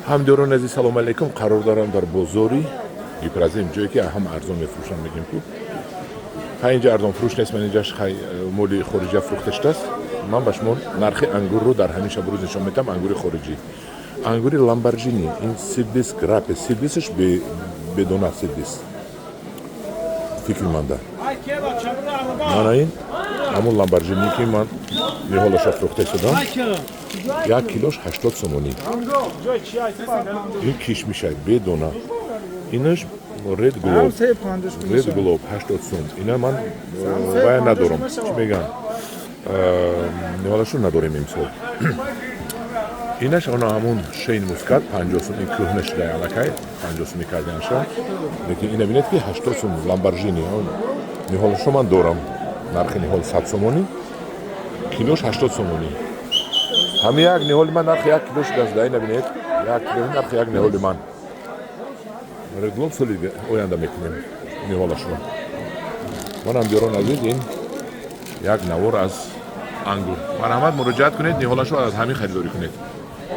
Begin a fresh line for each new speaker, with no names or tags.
همدوران عزیز سلام علیکم. قرار دارم در بازاری یپرازیم جایی که هم ارزان میفروشن میگیم کو. اینجا ارزان فروش نیست، من اینجاش مولی خارجی فروختش است. من به شما نرخ انگور رو در همین شب روز نشون میدم. انگور خارجی، انگور لامبورجینی، این سیبیس گراپه، سیبیسش به دونه سیبیس فکر منده. من این همون لامبورجینی که من میهالش فروخته شدم، 1 کیلوش 80 سومونی. این کشمیشه به دونه. اینش رد گلوب 80 سوم. اینا من وای ندارم. چی میگن؟ میهالشون نداریم امسال. اینش آن همون شین موسکات 50 سوم. این کهنش دیالکای 50 سومی کردنشان. لیکن اینا بینید که 80 سوم لامبورجینی. میهالشو من دارم. نرخ میهال 100 سومونی. کیلوش 80 سومونی. همین یک نهال من نرخ 1 کیلوش گزده نبینید. 1 کیلو نرخ یک نهال من. رگلوم سالی آینده میکنیم نهالشون. من هم دیران عزیز این یک نوار از انگور. مرحمت مراجعت کنید، نهالشون از همین خریداری کنید.